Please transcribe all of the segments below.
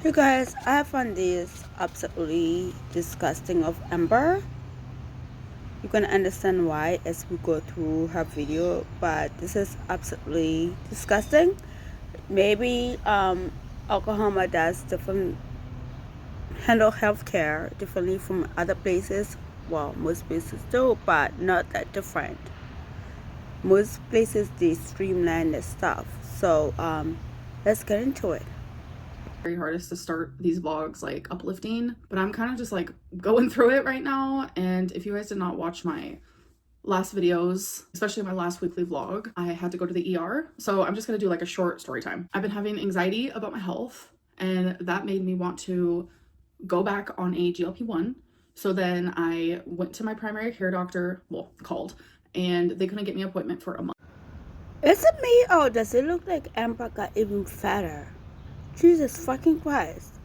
You guys, I found this absolutely disgusting of Amber. You're gonna understand why as we go through her video, but this is absolutely disgusting. Maybe Oklahoma does different handle healthcare differently from other places. Well, most places do, but not that different. Most places they streamline the stuff. So let's get into it. Very hardest to start these vlogs like uplifting, but I'm kind of just like going through it right now. And if you guys did not watch my last videos, especially my last weekly vlog, I had to go to the ER. So I'm just gonna do like a short story time. I've been having anxiety about my health, and that made me want to go back on a GLP-1. So then I went to my primary care doctor, well, called, and they couldn't get me an appointment for a month. Is it me or does it look like Amber got even fatter? Jesus fucking Christ.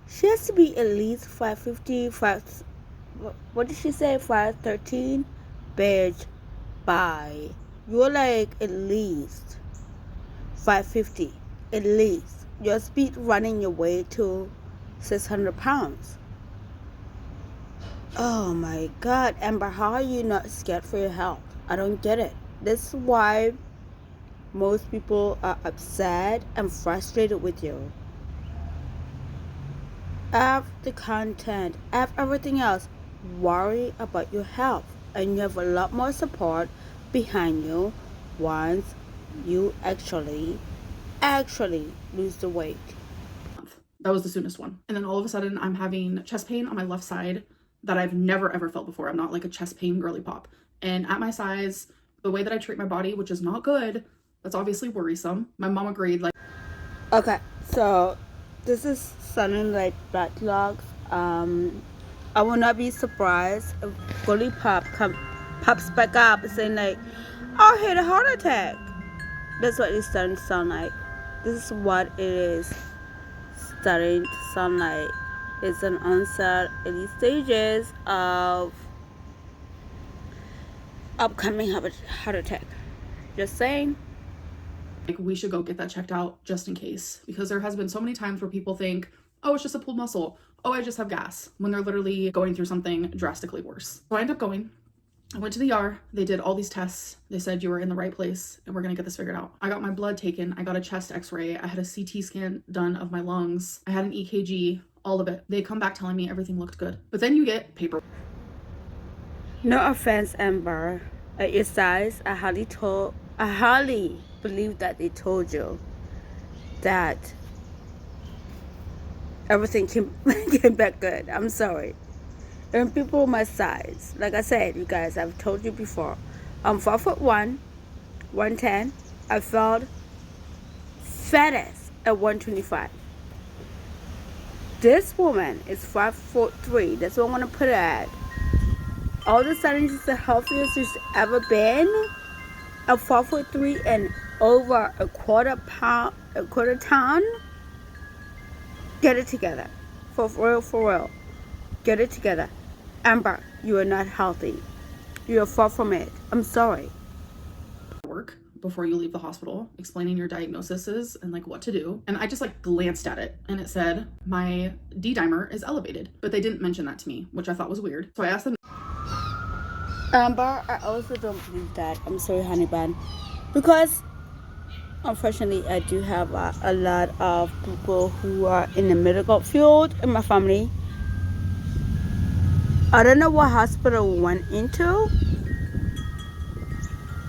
She has to be at least 550, what did she say, 513? Bitch, bye. You're like at least 550, at least. Your speed running your way to 600 pounds. Oh my God, Amber, how are you not scared for your health? I don't get it. This is why most people are upset and frustrated with you. F the content, F everything else. Worry about your health, and you have a lot more support behind you once you actually lose the weight. That was the soonest one. And then all of a sudden I'm having chest pain on my left side that I've never ever felt before. I'm not like a chest pain girly pop. And at my size, the way that I treat my body, which is not good, that's obviously worrisome. My mom agreed. Like, okay, so this is sounding like black logs. I will not be surprised if girly pop pops back up saying like, "I had a heart attack." That's what it's starting to sound like. This is what it is starting to sound like. It's an onset early stages of upcoming heart attack. Just saying. Like, we should go get that checked out just in case, because there has been so many times where people think, oh, it's just a pulled muscle. Oh, I just have gas, when they're literally going through something drastically worse. So I ended up going. I went to the ER. They did all these tests. They said you were in the right place and we're gonna get this figured out. I got my blood taken. I got a chest x-ray. I had a CT scan done of my lungs. I had an EKG, all of it. They come back telling me everything looked good. But then you get paper. No offense, Amber. At your size, I hardly believe that they told you that everything came back good. I'm sorry. And people my size, like I said, you guys, I've told you before, I'm 4'1", 110. I felt fattest at 125. This woman is 5'3". That's what I'm gonna put it at. All of a sudden, she's the healthiest she's ever been. At 4'3" and over a quarter ton. Get it together, for real. Get it together. Amber, you are not healthy. You are far from it. I'm sorry. Work before you leave the hospital, explaining your diagnoses and like what to do. And I just like glanced at it and it said my D-dimer is elevated, but they didn't mention that to me, which I thought was weird. So I asked them. Amber, I also don't believe that. I'm sorry, honey bun, because unfortunately I do have a lot of people who are in the medical field in my family. I don't know what hospital we went into.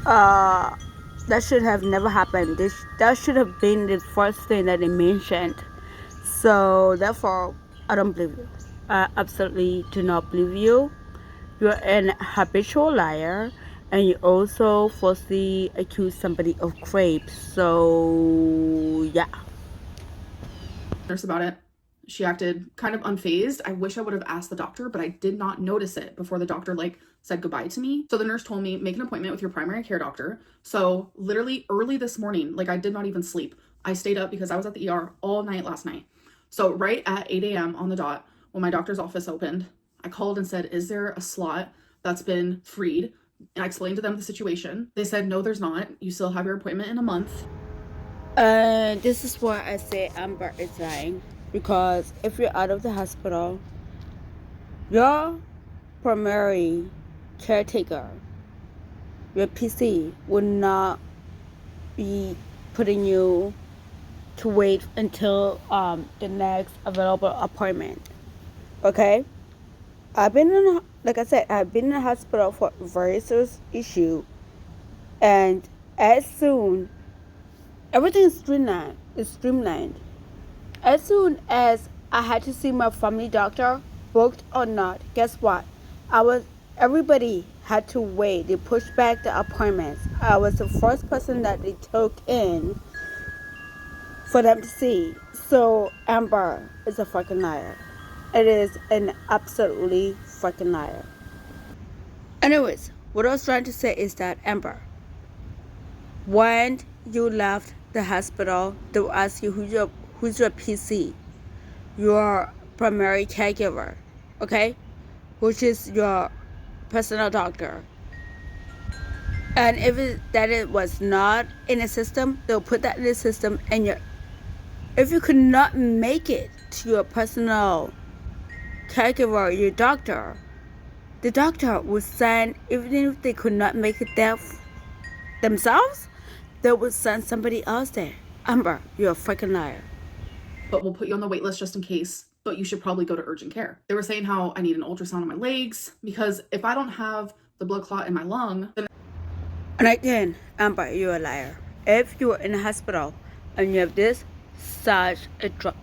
That should have never happened. That should have been the first thing that they mentioned. So therefore, I don't believe you. I absolutely do not believe you. You're an habitual liar, and you also falsely accuse somebody of rape. So yeah. Nurse about it. She acted kind of unfazed. I wish I would have asked the doctor, but I did not notice it before the doctor like said goodbye to me. So the nurse told me, make an appointment with your primary care doctor. So literally early this morning, like I did not even sleep. I stayed up because I was at the ER all night last night. So right at 8 a.m. on the dot, when my doctor's office opened, I called and said, is there a slot that's been freed? And I explained to them the situation. They said, no, there's not. You still have your appointment in a month. This is why I say Amber is lying. because if you're out of the hospital, your primary caretaker, your PC, will not be putting you to wait until the next available appointment. Okay? I've been in, like I said, I've been in the hospital for very serious issue, and as soon everything is streamlined. As soon as I had to see my family doctor, booked or not, guess what? Everybody had to wait. They pushed back the appointments. I was the first person that they took in for them to see. So Amber is a fucking liar. It is an absolutely fucking liar. Anyways, what I was trying to say is that Amber, when you left the hospital, they will ask you who's your PC, your primary caregiver, okay, which is your personal doctor. And if it was not in the system, they'll put that in the system. And if you could not make it to your personal caregiver, your doctor, the doctor would send, even if they could not make it there themselves, they would send somebody else there. Amber, you're a freaking liar. But we'll put you on the wait list just in case. But you should probably go to urgent care. They were saying how I need an ultrasound on my legs because if I don't have the blood clot in my lung, then... And again, Amber, you're a liar. If you're in a hospital and you have such a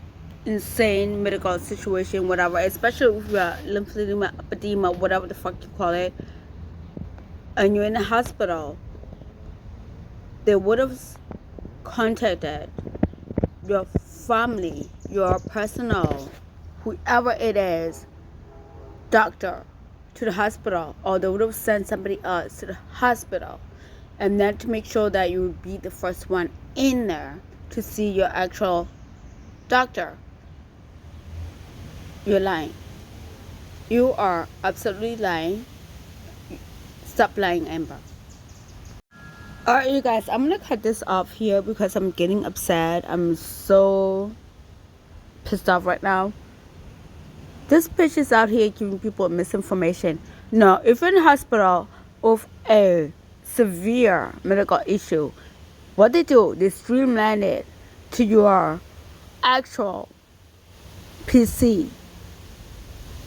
insane medical situation, whatever, especially if you're lymphedema, edema, whatever the fuck you call it, and you're in a hospital, they would have contacted your family, your personal, whoever it is, doctor to the hospital, or they would have sent somebody else to the hospital, and then to make sure that you would be the first one in there to see your actual doctor. You're lying. You are absolutely lying. Stop lying, Amber. Alright, you guys, I'm gonna cut this off here because I'm getting upset. I'm so pissed off right now. This bitch is out here giving people misinformation. No, if you're in the hospital with a severe medical issue, what they do, they streamline it to your actual PC,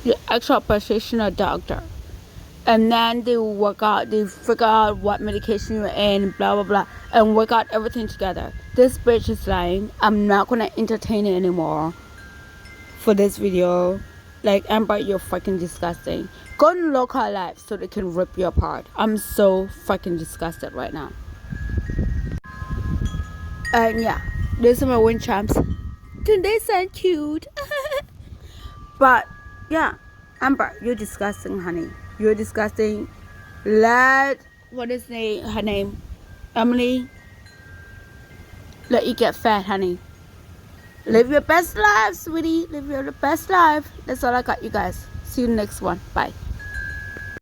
your actual practitioner doctor. And then they figure out what medication you're in, blah, blah, blah, and work out everything together. This bitch is lying. I'm not going to entertain it anymore for this video. Like, Amber, you're fucking disgusting. Go to local life so they can rip you apart. I'm so fucking disgusted right now. And yeah, these are my wind champs. Don't they sound cute? But yeah, Amber, you're disgusting, honey. You're disgusting. What is her name? Emily. Let you get fat, honey. Live your best life, sweetie. Live your best life. That's all I got, you guys. See you next one. Bye.